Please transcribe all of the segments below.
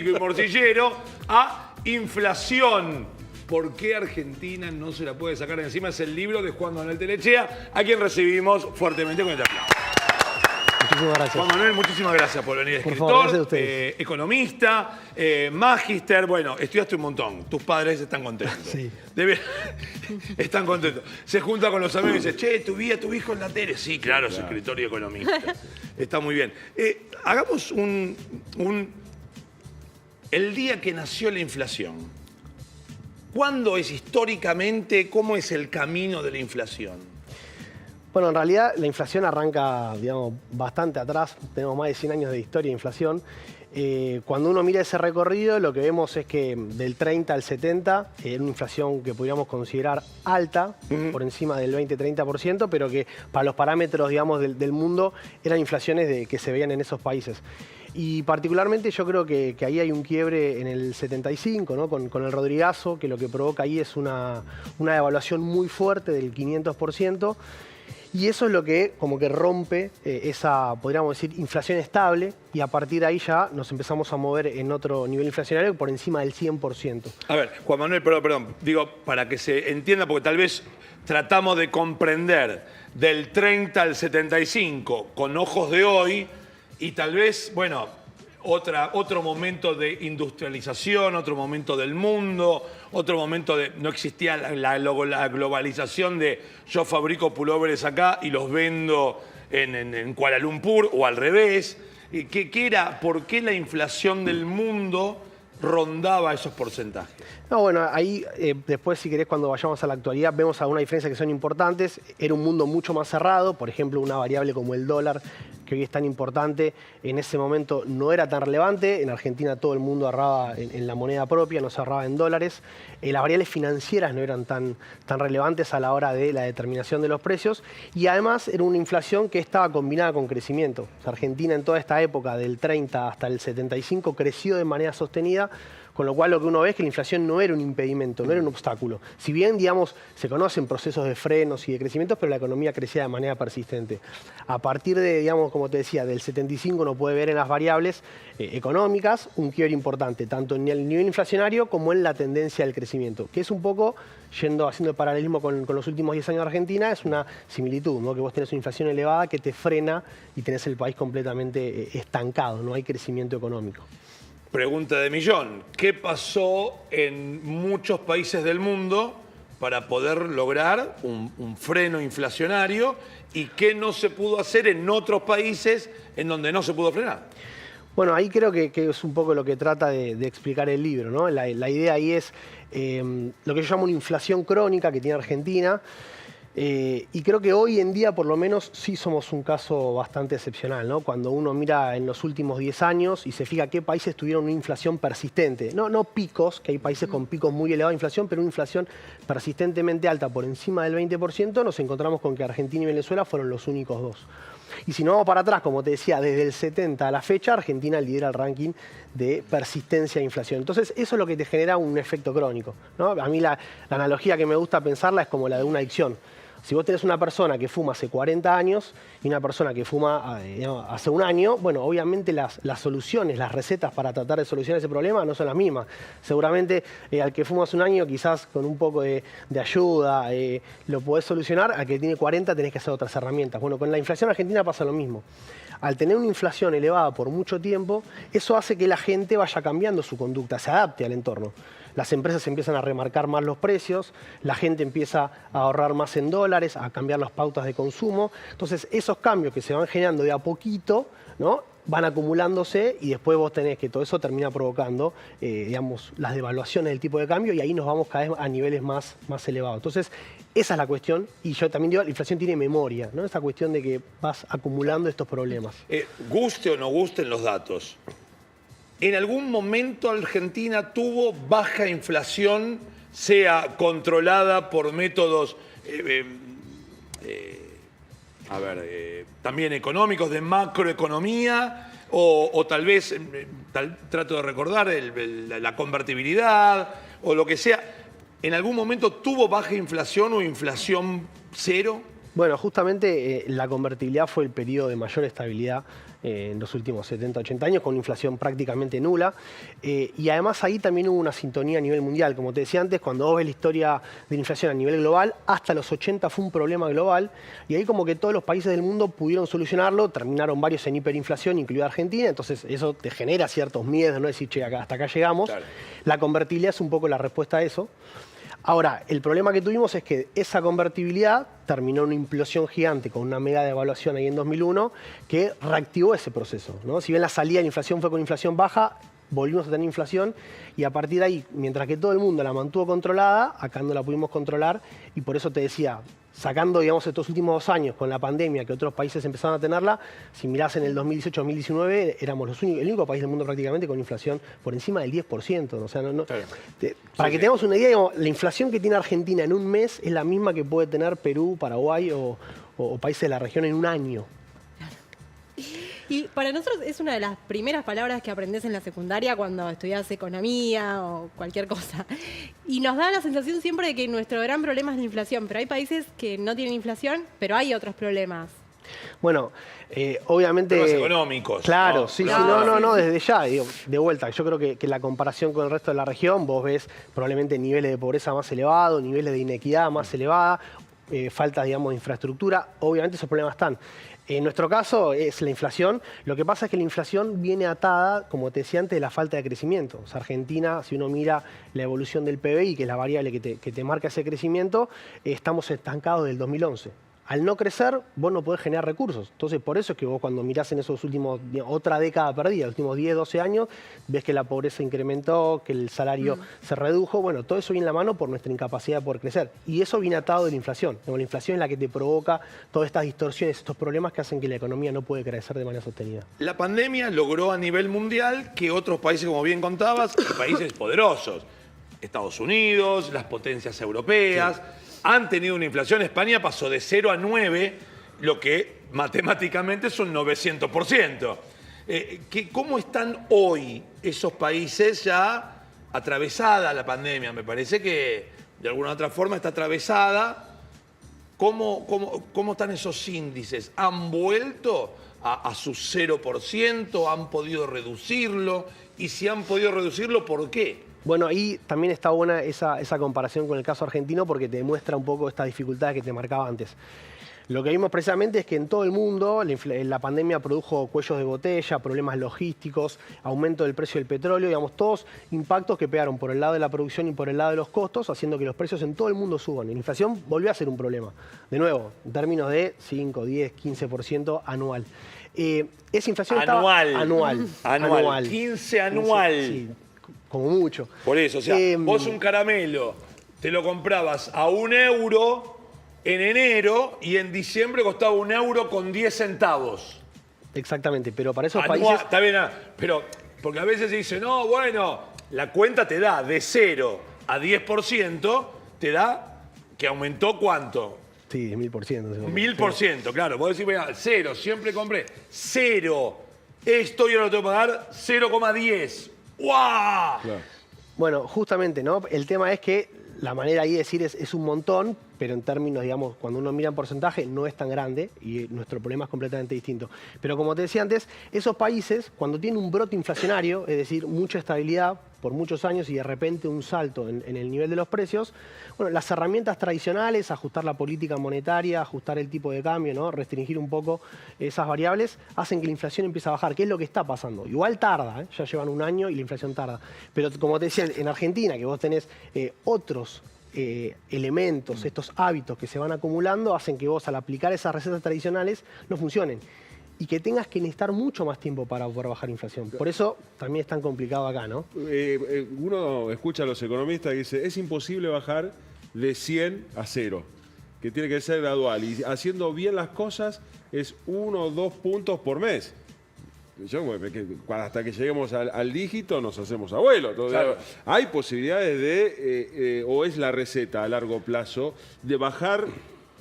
y morcillero a inflación. ¿Por qué Argentina no se la puede sacar de encima? Es el libro de Juan Manuel Telechea, a quien recibimos fuertemente con el aplauso. Muchísimas gracias. Juan Manuel, muchísimas gracias por venir. Por Escritor, favor, gracias a ustedes. economista, magíster. Bueno, estudiaste un montón. Tus padres están contentos. Sí. Están contentos. Se junta con los amigos y dice, che, tu hijo en la tele. Sí, claro, es escritor y economista. Está muy bien. Hagamos el día que nació la inflación. ¿Cuándo es históricamente, cómo es el camino de la inflación? Bueno, en realidad la inflación arranca, digamos, bastante atrás. Tenemos más de 100 años de historia de inflación. Cuando uno mira ese recorrido, lo que vemos es que del 30 al 70 era una inflación que podríamos considerar alta, por encima del 20-30%, pero que para los parámetros, digamos, del mundo eran inflaciones que se veían en esos países. Y particularmente yo creo que ahí hay un quiebre en el 75, ¿no? Con el Rodrigazo, que lo que provoca ahí es una devaluación muy fuerte del 500%. Y eso es lo que como que rompe esa, podríamos decir, inflación estable, y a partir de ahí ya nos empezamos a mover en otro nivel inflacionario por encima del 100%. A ver, Juan Manuel, perdón, digo, para que se entienda, porque tal vez tratamos de comprender del 30 al 75 con ojos de hoy, y tal vez, bueno, otro momento de industrialización, otro momento del mundo, otro momento de... No existía la globalización de yo fabrico pulóveres acá y los vendo en Kuala Lumpur o al revés. ¿Qué era? ¿Por qué la inflación del mundo rondaba esos porcentajes? No, bueno, ahí después, si querés, cuando vayamos a la actualidad, vemos algunas diferencias que son importantes. Era un mundo mucho más cerrado. Por ejemplo, una variable como el dólar, que hoy es tan importante, en ese momento no era tan relevante. En Argentina todo el mundo ahorraba en la moneda propia, no se ahorraba en dólares. Las variables financieras no eran tan relevantes a la hora de la determinación de los precios. Y además era una inflación que estaba combinada con crecimiento. O sea, Argentina en toda esta época, del 30 hasta el 75, creció de manera sostenida. Con lo cual lo que uno ve es que la inflación no era un impedimento, no era un obstáculo. Si bien, digamos, se conocen procesos de frenos y de crecimientos, pero la economía crecía de manera persistente. A partir de, digamos, como te decía, del 75 uno puede ver en las variables económicas un quiebre importante, tanto en el nivel inflacionario como en la tendencia del crecimiento, que es un poco, haciendo el paralelismo con los últimos 10 años de Argentina, es una similitud, ¿no? Que vos tenés una inflación elevada que te frena y tenés el país completamente estancado, no hay crecimiento económico. Pregunta de millón. ¿Qué pasó en muchos países del mundo para poder lograr un freno inflacionario y qué no se pudo hacer en otros países en donde no se pudo frenar? Bueno, ahí creo que es un poco lo que trata de explicar el libro, ¿no? La idea ahí es lo que yo llamo una inflación crónica que tiene Argentina. Y creo que hoy en día, por lo menos, sí somos un caso bastante excepcional, ¿no? Cuando uno mira en los últimos 10 años y se fija qué países tuvieron una inflación persistente. No picos, que hay países con picos muy elevados de inflación, pero una inflación persistentemente alta por encima del 20%, nos encontramos con que Argentina y Venezuela fueron los únicos dos. Y si no vamos para atrás, como te decía, desde el 70 a la fecha, Argentina lidera el ranking de persistencia de inflación. Entonces, eso es lo que te genera un efecto crónico, ¿no? A mí la analogía que me gusta pensarla es como la de una adicción. Si vos tenés una persona que fuma hace 40 años y una persona que fuma hace un año, bueno, obviamente las soluciones, las recetas para tratar de solucionar ese problema no son las mismas. Seguramente al que fuma hace un año, quizás con un poco de ayuda lo podés solucionar. Al que tiene 40 tenés que hacer otras herramientas. Bueno, con la inflación argentina pasa lo mismo. Al tener una inflación elevada por mucho tiempo, eso hace que la gente vaya cambiando su conducta, se adapte al entorno. Las empresas empiezan a remarcar más los precios, la gente empieza a ahorrar más en dólares, a cambiar las pautas de consumo. Entonces, esos cambios que se van generando de a poquito, ¿no?, van acumulándose y después vos tenés que todo eso termina provocando, digamos, las devaluaciones del tipo de cambio, y ahí nos vamos cada vez a niveles más elevados. Entonces, esa es la cuestión, y yo también digo, la inflación tiene memoria, ¿no? Esa cuestión de que vas acumulando estos problemas. Guste o no gusten los datos, ¿en algún momento Argentina tuvo baja inflación, sea controlada por métodos también económicos, de macroeconomía, o tal vez, trato de recordar, la convertibilidad o lo que sea? ¿En algún momento tuvo baja inflación o inflación cero? Bueno, justamente la convertibilidad fue el periodo de mayor estabilidad en los últimos 70, 80 años, con una inflación prácticamente nula. Y además ahí también hubo una sintonía a nivel mundial. Como te decía antes, cuando vos ves la historia de la inflación a nivel global, hasta los 80 fue un problema global. Y ahí como que todos los países del mundo pudieron solucionarlo, terminaron varios en hiperinflación, incluida Argentina. Entonces eso te genera ciertos miedos, ¿no? Decir, che, hasta acá llegamos. Claro. La convertibilidad es un poco la respuesta a eso. Ahora, el problema que tuvimos es que esa convertibilidad terminó en una implosión gigante con una mega devaluación ahí en 2001 que reactivó ese proceso, ¿no? Si bien la salida de la inflación fue con inflación baja, volvimos a tener inflación y a partir de ahí, mientras que todo el mundo la mantuvo controlada, acá no la pudimos controlar y por eso te decía, sacando, digamos, estos últimos 2 años con la pandemia que otros países empezaron a tenerla, si mirás en el 2018-2019, éramos el único país del mundo prácticamente con inflación por encima del 10%. O sea, Claro. Para que tengamos una idea, digamos, la inflación que tiene Argentina en un mes es la misma que puede tener Perú, Paraguay o países de la región en un año. Y para nosotros es una de las primeras palabras que aprendes en la secundaria cuando estudias economía o cualquier cosa. Y nos da la sensación siempre de que nuestro gran problema es la inflación, pero hay países que no tienen inflación, pero hay otros problemas. Bueno, obviamente... Temas económicos. Claro, ¿no? sí, Claro. no, desde ya, digo, de vuelta. Yo creo que la comparación con el resto de la región, vos ves probablemente niveles de pobreza más elevados, niveles de inequidad más elevada, falta, digamos, de infraestructura. Obviamente esos problemas están. En nuestro caso es la inflación. Lo que pasa es que la inflación viene atada, como te decía antes, de la falta de crecimiento. O sea, Argentina, si uno mira la evolución del PBI, que es la variable que te marca ese crecimiento, estamos estancados del 2011. Al no crecer, vos no podés generar recursos. Entonces, por eso es que vos cuando mirás en esos últimos, otra década perdida, los últimos 10, 12 años, ves que la pobreza incrementó, que el salario se redujo. Bueno, todo eso viene en la mano por nuestra incapacidad de poder crecer. Y eso viene atado de la inflación. La inflación es la que te provoca todas estas distorsiones, estos problemas que hacen que la economía no puede crecer de manera sostenida. La pandemia logró a nivel mundial que otros países, como bien contabas, países poderosos, Estados Unidos, las potencias europeas, han tenido una inflación. España pasó de 0 a 9, lo que matemáticamente es un 900%. ¿Cómo están hoy esos países ya atravesada la pandemia? Me parece que de alguna u otra forma está atravesada. ¿Cómo están esos índices? ¿Han vuelto a su 0%? ¿Han podido reducirlo? Y si han podido reducirlo, ¿por qué? Bueno, ahí también está buena esa comparación con el caso argentino porque te demuestra un poco estas dificultades que te marcaba antes. Lo que vimos precisamente es que en todo el mundo la pandemia produjo cuellos de botella, problemas logísticos, aumento del precio del petróleo, digamos, todos impactos que pegaron por el lado de la producción y por el lado de los costos, haciendo que los precios en todo el mundo suban. Y la inflación volvió a ser un problema. De nuevo, en términos de 5, 10, 15% anual. Esa inflación Anual. estaba anual. 15 anual. Sí, como mucho. Por eso, o sea, vos un caramelo te lo comprabas a €1 en enero y en diciembre costaba €1,10. Exactamente, pero para esos Anual, países... está bien, pero porque a veces se dice, no, bueno, la cuenta te da de 0 a 10%, te da que aumentó ¿cuánto? Sí, 1000%. 1000%, claro. Vos decís, mira, 0, siempre compré 0. Esto yo lo tengo que pagar 0,10. ¡Guau! Claro. Bueno, justamente, ¿no? El tema es que la manera ahí de decir es un montón, pero en términos, digamos, cuando uno mira en porcentaje, no es tan grande y nuestro problema es completamente distinto. Pero como te decía antes, esos países, cuando tienen un brote inflacionario, es decir, mucha estabilidad por muchos años y de repente un salto en el nivel de los precios, bueno, las herramientas tradicionales, ajustar la política monetaria, ajustar el tipo de cambio, ¿no? Restringir un poco esas variables, hacen que la inflación empiece a bajar, que es lo que está pasando. Igual tarda, ya llevan un año y la inflación tarda. Pero como te decía, en Argentina, que vos tenés otros elementos, estos hábitos que se van acumulando, hacen que vos al aplicar esas recetas tradicionales no funcionen. Y que tengas que necesitar mucho más tiempo para poder bajar inflación. Por eso también es tan complicado acá, ¿no? Uno escucha a los economistas que dicen, es imposible bajar de 100 a 0, que tiene que ser gradual. Y haciendo bien las cosas es 1 o 2 puntos por mes. Hasta que lleguemos al dígito nos hacemos abuelos. Entonces, claro, hay posibilidades de, o es la receta a largo plazo, de bajar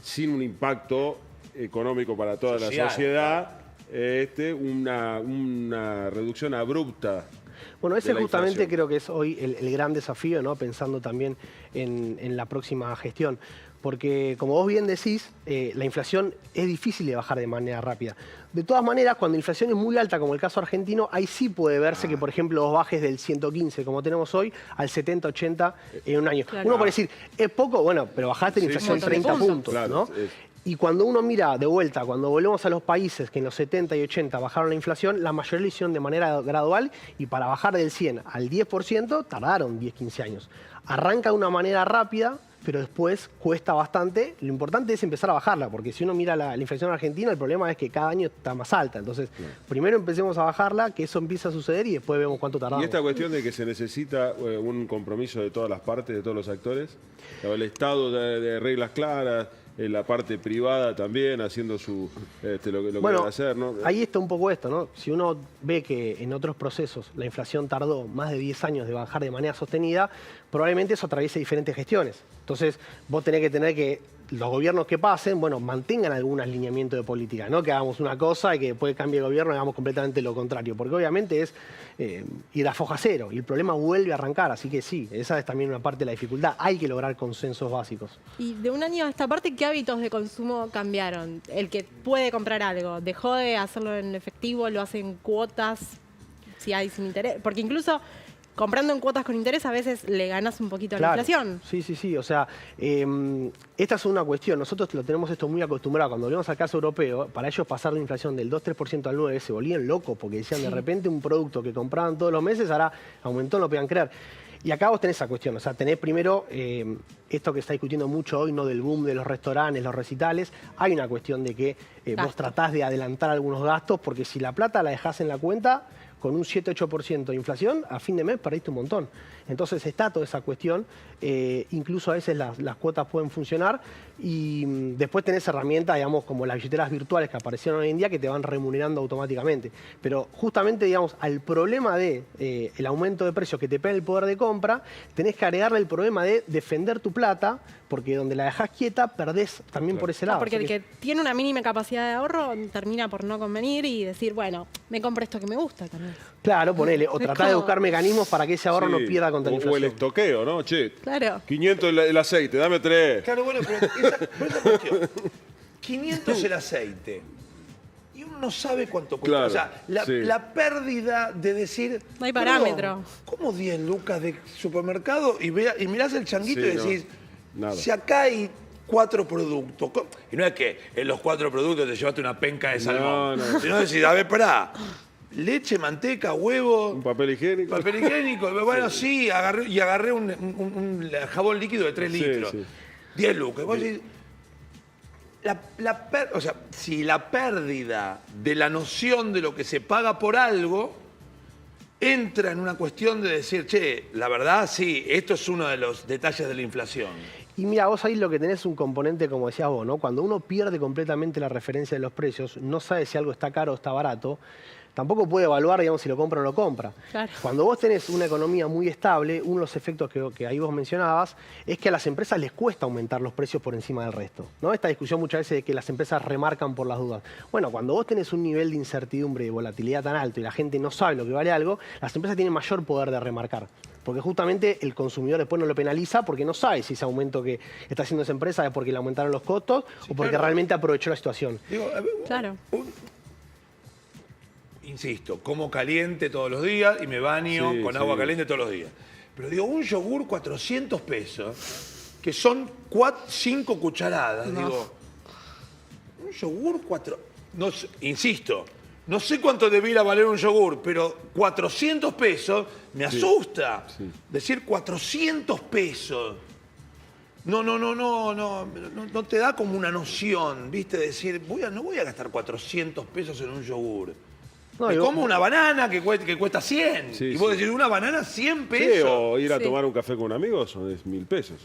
sin un impacto económico para toda la sociedad, una reducción abrupta. Bueno, ese justamente creo que es hoy el gran desafío, ¿no? Pensando también en la próxima gestión. porque como vos bien decís, la inflación es difícil de bajar de manera rápida. De todas maneras, cuando la inflación es muy alta, como el caso argentino, ahí sí puede verse que, por ejemplo, vos bajes del 115, como tenemos hoy, al 70, 80 en un año. Claro. Uno puede decir, es poco, bueno, pero bajaste la inflación sí, 30 puntos. puntos, Claro, ¿no? es- Y cuando uno mira de vuelta, cuando volvemos a los países que en los 70 y 80 bajaron la inflación, la mayoría lo hicieron de manera gradual y para bajar del 100 al 10% tardaron 10, 15 años. Arranca de una manera rápida, pero después cuesta bastante. Lo importante es empezar a bajarla, porque si uno mira la inflación argentina, el problema es que cada año está más alta. Entonces, primero empecemos a bajarla, que eso empiece a suceder y después vemos cuánto tardamos. Y esta cuestión de que se necesita un compromiso de todas las partes, de todos los actores, el Estado de reglas claras, la parte privada también haciendo lo que Bueno, debe hacer, ¿no? ahí está un poco esto, ¿no? Si uno ve que en otros procesos la inflación tardó más de 10 años de bajar de manera sostenida, probablemente eso atraviese diferentes gestiones. Entonces, vos tenés que tener que los gobiernos que pasen, bueno, mantengan algún alineamiento de política, no que hagamos una cosa y que después cambie el gobierno y hagamos completamente lo contrario, porque obviamente es ir a foja cero y el problema vuelve a arrancar, así que sí, esa es también una parte de la dificultad, hay que lograr consensos básicos. Y de un año a esta parte, ¿qué hábitos de consumo cambiaron? El que puede comprar algo, ¿dejó de hacerlo en efectivo, lo hace en cuotas, si hay sin interés? Porque incluso comprando en cuotas con interés a veces le ganas un poquito a la Claro. inflación. Sí, o sea, esta es una cuestión, nosotros lo tenemos esto muy acostumbrado, cuando volvemos al caso europeo, para ellos pasar la inflación del 2-3% al 9% se volvían locos, porque decían de repente un producto que compraban todos los meses, ahora aumentó, no lo podían creer. Y acá vos tenés esa cuestión, o sea, tenés primero esto que está discutiendo mucho hoy, ¿no? Del boom de los restaurantes, los recitales. Hay una cuestión de que vos Gasto. tratás de adelantar algunos gastos, porque si la plata la dejás en la cuenta, con un 7-8% de inflación, a fin de mes perdiste un montón. Entonces está toda esa cuestión, incluso a veces las cuotas pueden funcionar y después tenés herramientas, digamos, como las billeteras virtuales que aparecieron hoy en día que te van remunerando automáticamente. Pero justamente, digamos, al problema de el aumento de precios que te pega el poder de compra, tenés que agregarle el problema de defender tu plata, porque donde la dejás quieta, perdés también por ese lado. Porque Así el que tiene una mínima capacidad de ahorro termina por no convenir y decir, bueno, me compro esto que me gusta también. Claro, ponele, o Es tratar de como- buscar mecanismos para que ese ahorro Sí, no pierda contra la o el inflación. estoqueo, ¿no? Che, Claro. 500 el aceite, dame 3. Claro, bueno, pero esa cuestión. 500 el aceite. Y uno no sabe cuánto cuesta. Claro, o sea, sí. la pérdida de decir. No hay "Perdón, parámetro". ¿Cómo 10 lucas de supermercado? Y mirás el changuito Sí, y decís, no, nada. si acá hay 4 productos. Y no es que en los 4 productos te llevaste una penca de salmón. no. Sino decís, a ver, pará. Leche, manteca, huevo. Un papel higiénico. Papel higiénico. Bueno, sí, agarré un jabón líquido de 3 Sí, litros. sí. 10 lucas. Y vos decís, o sea, si la pérdida de la noción de lo que se paga por algo entra en una cuestión de decir, che, la verdad, sí, esto es uno de los detalles de la inflación. Y mira, vos ahí lo que tenés es un componente, como decías vos, ¿no? Cuando uno pierde completamente la referencia de los precios, no sabe si algo está caro o está barato, tampoco puede evaluar, digamos, si lo compra o no lo compra. Claro. Cuando vos tenés una economía muy estable, uno de los efectos que ahí vos mencionabas es que a las empresas les cuesta aumentar los precios por encima del resto, ¿no? Esta discusión muchas veces de que las empresas remarcan por las dudas. Bueno, cuando vos tenés un nivel de incertidumbre y de volatilidad tan alto y la gente no sabe lo que vale algo, las empresas tienen mayor poder de remarcar. Porque justamente el consumidor después no lo penaliza porque no sabe si ese aumento que está haciendo esa empresa es porque le aumentaron los costos o porque claro. realmente aprovechó la situación. Digo, a ver, Claro. Insisto, como caliente todos los días y me baño Sí, con sí. agua caliente todos los días. Pero digo, un yogur 400 pesos, que son 5 cucharadas. No. Digo, un yogur 4... No, insisto, no sé cuánto debiera valer un yogur, pero 400 pesos me asusta. Sí. Decir 400 pesos. No te da como una noción, ¿viste? Decir, no voy a gastar 400 pesos en un yogur. No, Me y vos- como una banana que cuesta 100. Sí, y vos sí. decís, una banana 100 Sí, pesos. o ir a Sí. tomar un café con un amigo son 1.000 pesos.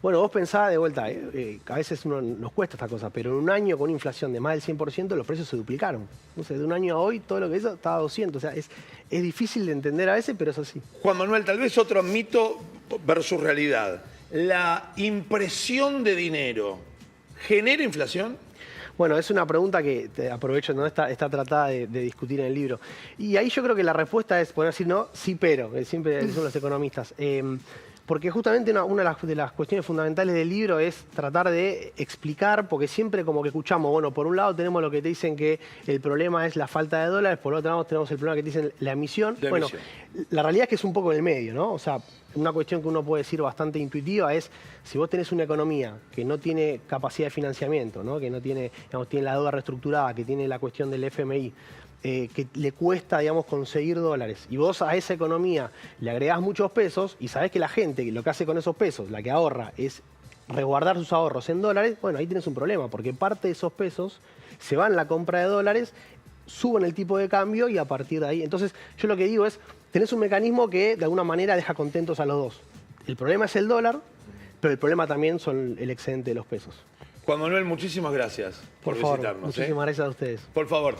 Bueno, vos pensás de vuelta, a veces nos cuesta esta cosa, pero en un año con una inflación de más del 100% los precios se duplicaron. Entonces, de un año a hoy, todo lo que hizo estaba a 200. O sea, es difícil de entender a veces, pero es así. Juan Manuel, tal vez otro mito versus realidad. ¿La impresión de dinero genera inflación? Bueno, es una pregunta que te aprovecho, ¿no? Está tratada de discutir en el libro. Y ahí yo creo que la respuesta es poder decir no, sí, pero, que siempre dicen los economistas. Porque justamente una de las cuestiones fundamentales del libro es tratar de explicar, porque siempre como que escuchamos, bueno, por un lado tenemos lo que te dicen que el problema es la falta de dólares, por otro lado tenemos el problema que te dicen la emisión. Bueno, la realidad es que es un poco en el medio, ¿no? O sea, una cuestión que uno puede decir bastante intuitiva es, si vos tenés una economía que no tiene capacidad de financiamiento, ¿no? Que no tiene, digamos, tiene la deuda reestructurada, que tiene la cuestión del FMI, que le cuesta, digamos, conseguir dólares, y vos a esa economía le agregás muchos pesos y sabés que la gente lo que hace con esos pesos, la que ahorra, es resguardar sus ahorros en dólares, bueno, ahí tenés un problema, porque parte de esos pesos se van en la compra de dólares, suben el tipo de cambio y a partir de ahí. Entonces, yo lo que digo es, tenés un mecanismo que de alguna manera deja contentos a los dos. El problema es el dólar, pero el problema también son el excedente de los pesos. Juan Manuel, muchísimas gracias por favor, visitarnos. muchísimas gracias a ustedes. Por favor.